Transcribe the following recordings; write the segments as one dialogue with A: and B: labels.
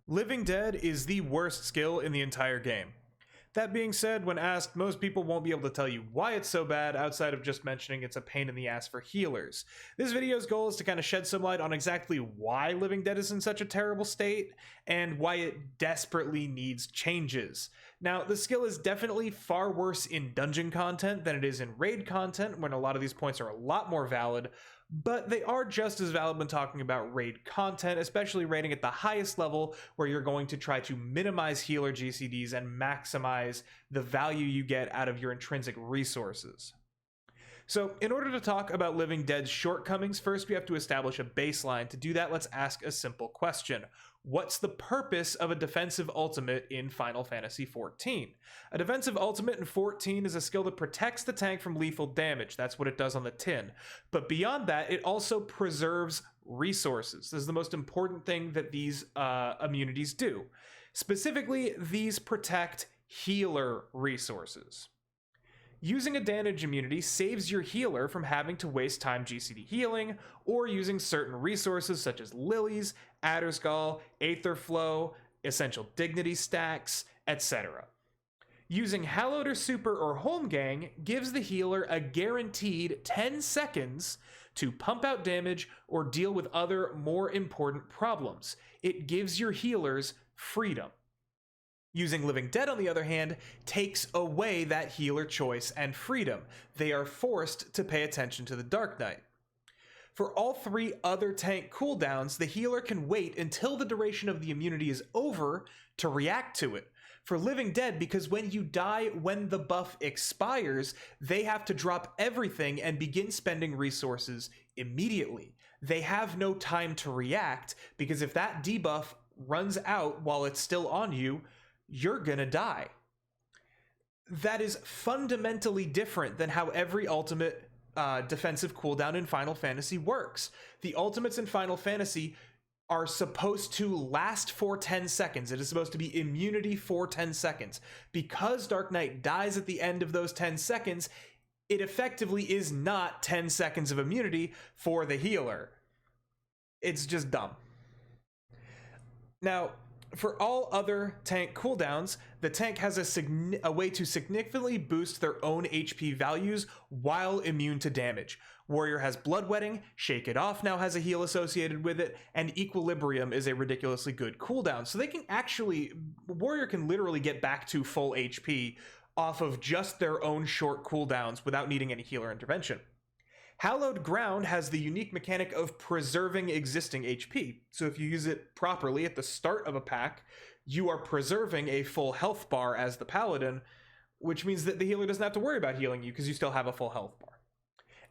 A: Living Dead is the worst skill in the entire game. That being said, when asked, most people won't be able to tell you why it's so bad outside of just mentioning it's a pain in the ass for healers. This video's goal is to kind of shed some light on exactly why Living Dead is in such a terrible state and why it desperately needs changes. Now, the skill is definitely far worse in dungeon content than it is in raid content, when a lot of these points are a lot more valid, but they are just as valid when talking about raid content, especially raiding at the highest level where you're going to try to minimize healer GCDs and maximize the value you get out of your intrinsic resources. So in order to talk about Living Dead's shortcomings, first we have to establish a baseline. To do that, let's ask a simple question. What's the purpose of a defensive ultimate in Final Fantasy XIV? A defensive ultimate in 14 is a skill that protects the tank from lethal damage. That's what it does on the tin. But beyond that, it also preserves resources. This is the most important thing that these immunities do. Specifically, these protect healer resources. Using a damage immunity saves your healer from having to waste time GCD healing or using certain resources such as lilies, Adder's Gall, Aether Flow, Essential Dignity stacks, etc. Using Hallowed or Super or Holmgang gives the healer a guaranteed 10 seconds to pump out damage or deal with other more important problems. It gives your healers freedom. Using Living Dead, on the other hand, takes away that healer choice and freedom. They are forced to pay attention to the Dark Knight. For all three other tank cooldowns, the healer can wait until the duration of the immunity is over to react to it. For Living Dead, because when you die when the buff expires, they have to drop everything and begin spending resources immediately. They have no time to react, because if that debuff runs out while it's still on you, you're gonna die. That is fundamentally different than how every ultimate defensive cooldown in Final Fantasy works. The ultimates in Final Fantasy are supposed to last for 10 seconds. It is supposed to be immunity for 10 seconds. Because Dark Knight dies at the end of those 10 seconds, it effectively is not 10 seconds of immunity for the healer. It's just dumb. Now, for all other tank cooldowns, the tank has a way to significantly boost their own HP values while immune to damage. Warrior has Bloodwetting, Shake It Off now has a heal associated with it, and Equilibrium is a ridiculously good cooldown. So they can actually, Warrior can literally get back to full HP off of just their own short cooldowns without needing any healer intervention. Hallowed Ground has the unique mechanic of preserving existing HP. So if you use it properly at the start of a pack, you are preserving a full health bar as the paladin, which means that the healer doesn't have to worry about healing you because you still have a full health bar.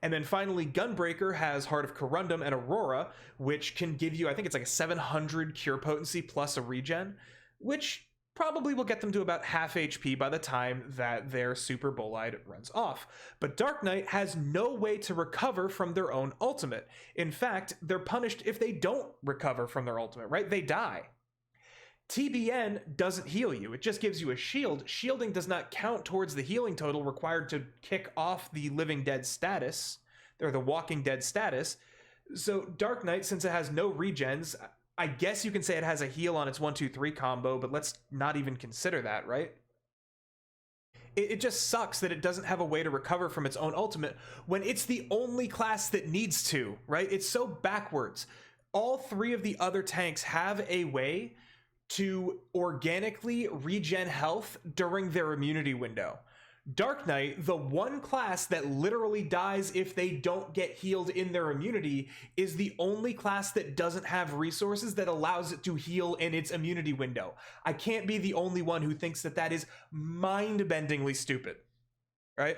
A: And then finally, Gunbreaker has Heart of Corundum and Aurora, which can give you, I think it's like a 700 cure potency plus a regen, which probably will get them to about half HP by the time that their Super Bolide runs off. But Dark Knight has no way to recover from their own ultimate. In fact, they're punished if they don't recover from their ultimate, right? They die. TBN doesn't heal you, it just gives you a shield. Shielding does not count towards the healing total required to kick off the Living Dead status, or the Walking Dead status. So Dark Knight, since it has no regens, I guess you can say it has a heal on its 1-2-3 combo, but let's not even consider that, right? It just sucks that it doesn't have a way to recover from its own ultimate when it's the only class that needs to, right? It's so backwards. All three of the other tanks have a way to organically regen health during their immunity window. Dark Knight, the one class that literally dies if they don't get healed in their immunity, is the only class that doesn't have resources that allows it to heal in its immunity window. I can't be the only one who thinks that that is mind-bendingly stupid, right?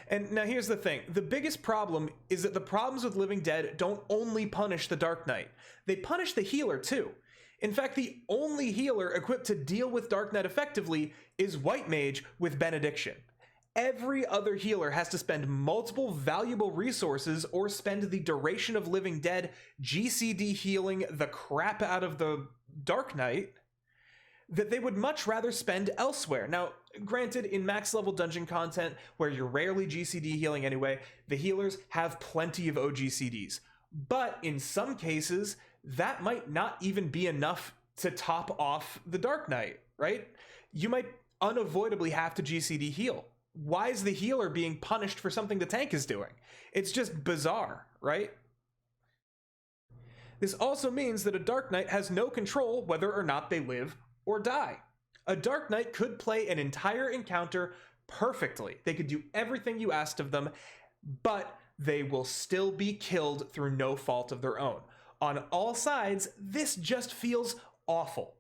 A: And now here's the thing. The biggest problem is that the problems with Living Dead don't only punish the Dark Knight. They punish the healer too. In fact, the only healer equipped to deal with Dark Knight effectively is White Mage with Benediction. Every other healer has to spend multiple valuable resources or spend the duration of Living Dead GCD healing the crap out of the Dark Knight that they would much rather spend elsewhere. Now, granted, in max level dungeon content, where you're rarely GCD healing anyway, the healers have plenty of OGCDs. But in some cases, that might not even be enough to top off the Dark Knight, right? You might unavoidably have to GCD heal. Why is the healer being punished for something the tank is doing? It's just bizarre, right? This also means that a Dark Knight has no control whether or not they live or die. A Dark Knight could play an entire encounter perfectly. They could do everything you asked of them, but they will still be killed through no fault of their own. On all sides, this just feels awful.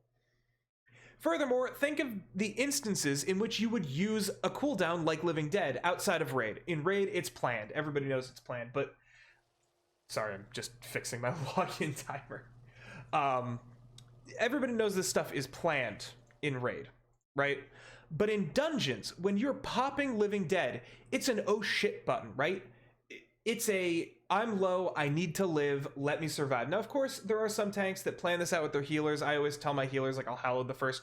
A: Furthermore, think of the instances in which you would use a cooldown like Living Dead outside of Raid. In Raid, it's planned. Everybody knows it's planned, but... Sorry, I'm just fixing my login timer. Everybody knows this stuff is planned in Raid, right? But in dungeons, when you're popping Living Dead, it's an oh shit button, right? It's a, I'm low, I need to live, let me survive. Now, of course, there are some tanks that plan this out with their healers. I always tell my healers, like, I'll hallow the first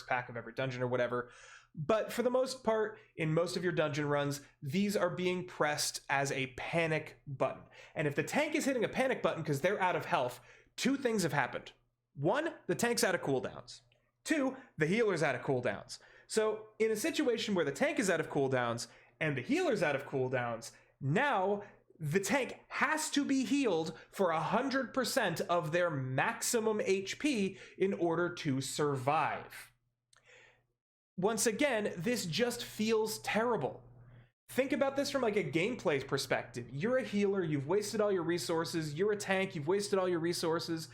A: pack of every dungeon or whatever. But for the most part, in most of your dungeon runs, these are being pressed as a panic button. And if the tank is hitting a panic button because they're out of health, two things have happened. One, the tank's out of cooldowns. Two, the healer's out of cooldowns. So in a situation where the tank is out of cooldowns and the healer's out of cooldowns, now the tank has to be healed for 100% of their maximum HP in order to survive. Once again, this just feels terrible. Think about this from like a gameplay perspective. You're a healer, you've wasted all your resources. You're a tank, you've wasted all your resources.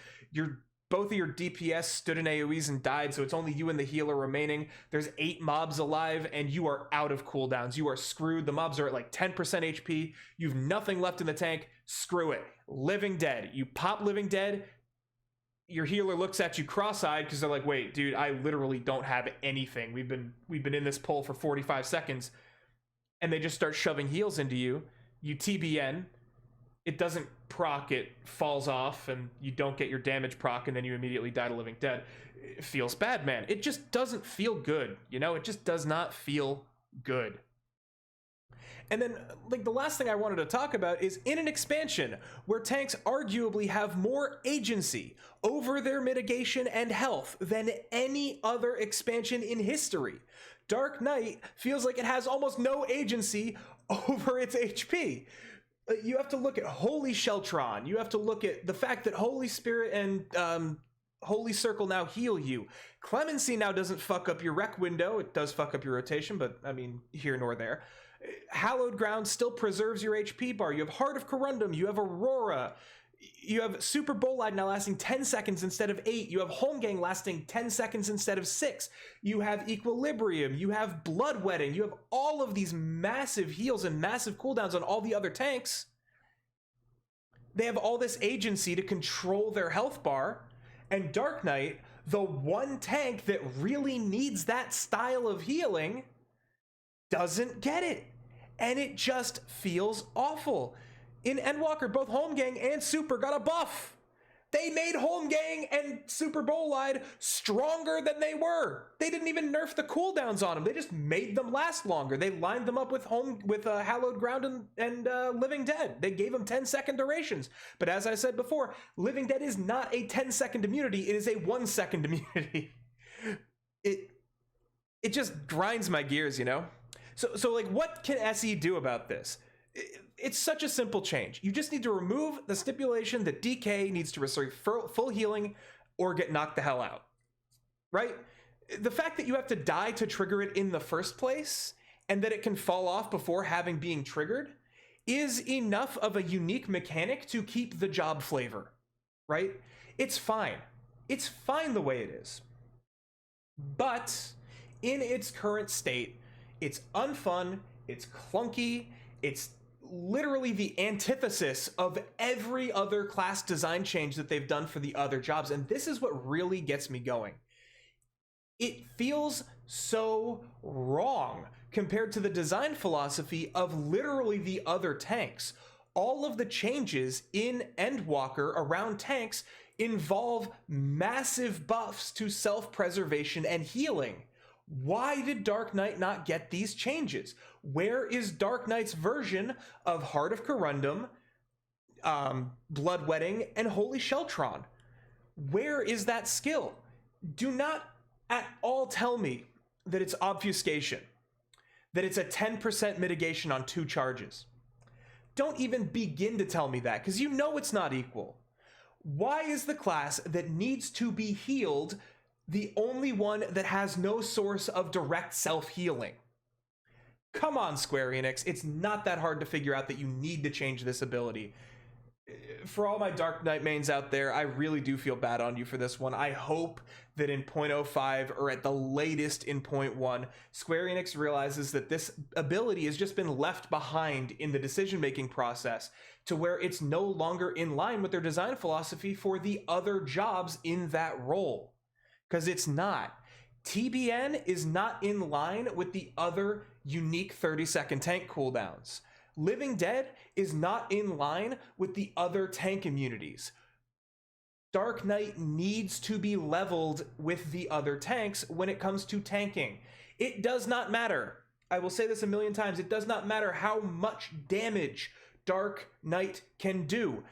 A: Both of your DPS stood in AoEs and died, so it's only you and the healer remaining. There's 8 mobs alive, and you are out of cooldowns. You are screwed. The mobs are at like 10% HP. You've nothing left in the tank. Screw it. Living Dead. You pop Living Dead. Your healer looks at you cross-eyed because they're like, wait, dude, I literally don't have anything. We've been in this pull for 45 seconds. And they just start shoving heals into you. You TBN. It doesn't proc, it falls off, and you don't get your damage proc, and then you immediately die to Living Dead. It feels bad, man. It just doesn't feel good, you know? It just does not feel good. And then, like, the last thing I wanted to talk about is in an expansion where tanks arguably have more agency over their mitigation and health than any other expansion in history. Dark Knight feels like it has almost no agency over its HP. You have to look at Holy Sheltron. You have to look at the fact that Holy Spirit and Holy Circle now heal you. Clemency now doesn't fuck up your rec window. It does fuck up your rotation, but I mean, here nor there. Hallowed Ground still preserves your HP bar. You have Heart of Corundum. You have Aurora. You have Super Bolide now lasting 10 seconds instead of 8. You have Holmgang lasting 10 seconds instead of 6. You have Equilibrium. You have Bloodwetting. You have all of these massive heals and massive cooldowns on all the other tanks. They have all this agency to control their health bar. And Dark Knight, the one tank that really needs that style of healing, doesn't get it. And it just feels awful. In Endwalker, both Holmgang and Super got a buff. They made Holmgang and Super Bolide stronger than they were. They didn't even nerf the cooldowns on them. They just made them last longer. They lined them up with Hallowed Ground and Living Dead. They gave them 10-second durations. But as I said before, Living Dead is not a 10-second immunity. It is a 1-second immunity. It just grinds my gears, you know? So like, what can SE do about this? It's such a simple change. You just need to remove the stipulation that DK needs to receive full healing or get knocked the hell out, right? The fact that you have to die to trigger it in the first place and that it can fall off before having being triggered is enough of a unique mechanic to keep the job flavor, right? It's fine. It's fine the way it is. But in its current state, it's unfun, it's clunky, it's literally the antithesis of every other class design change that they've done for the other jobs. And this is what really gets me going. It feels so wrong compared to the design philosophy of literally the other tanks. All of the changes in Endwalker around tanks involve massive buffs to self-preservation and healing. Why did Dark Knight not get these changes? Where is Dark Knight's version of Heart of Corundum, Bloodwetting, and Holy Sheltron? Where is that skill? Do not at all tell me that it's obfuscation, that it's a 10% mitigation on 2 charges. Don't even begin to tell me that, because you know it's not equal. Why is the class that needs to be healed the only one that has no source of direct self-healing? Come on, Square Enix, it's not that hard to figure out that you need to change this ability. For all my Dark Knight mains out there, I really do feel bad on you for this one. I hope that in 0.05 or at the latest in 0.1, Square Enix realizes that this ability has just been left behind in the decision-making process to where it's no longer in line with their design philosophy for the other jobs in that role. Because it's not. TBN is not in line with the other unique 30-second tank cooldowns. Living Dead is not in line with the other tank immunities. Dark Knight needs to be leveled with the other tanks when it comes to tanking. It does not matter. I will say this a million times. It does not matter how much damage Dark Knight can do.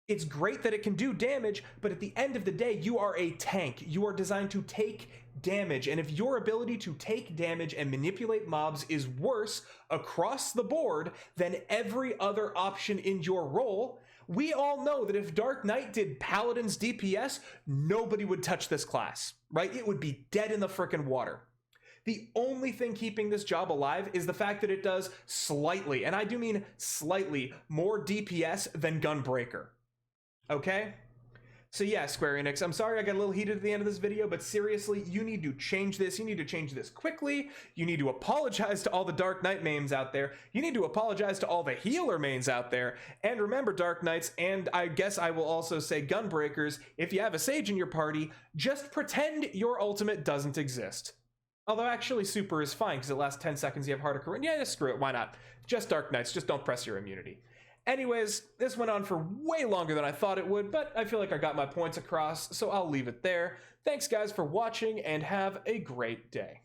A: It's great that it can do damage, but at the end of the day, you are a tank. You are designed to take damage, and if your ability to take damage and manipulate mobs is worse across the board than every other option in your role, we all know that if Dark Knight did Paladin's DPS, nobody would touch this class, right? It would be dead in the frickin' water. The only thing keeping this job alive is the fact that it does slightly, and I do mean slightly, more DPS than Gunbreaker. Okay? So yeah, Square Enix, I'm sorry I got a little heated at the end of this video, but seriously, you need to change this. You need to change this quickly. You need to apologize to all the Dark Knight mains out there. You need to apologize to all the healer mains out there. And remember, Dark Knights, and I guess I will also say Gunbreakers, if you have a Sage in your party, just pretend your ultimate doesn't exist. Although actually Super is fine, because it lasts 10 seconds, you have Heart of Corinne. Yeah, screw it, why not? Just Dark Knights, just don't press your immunity. Anyways, this went on for way longer than I thought it would, but I feel like I got my points across, so I'll leave it there. Thanks guys for watching, and have a great day.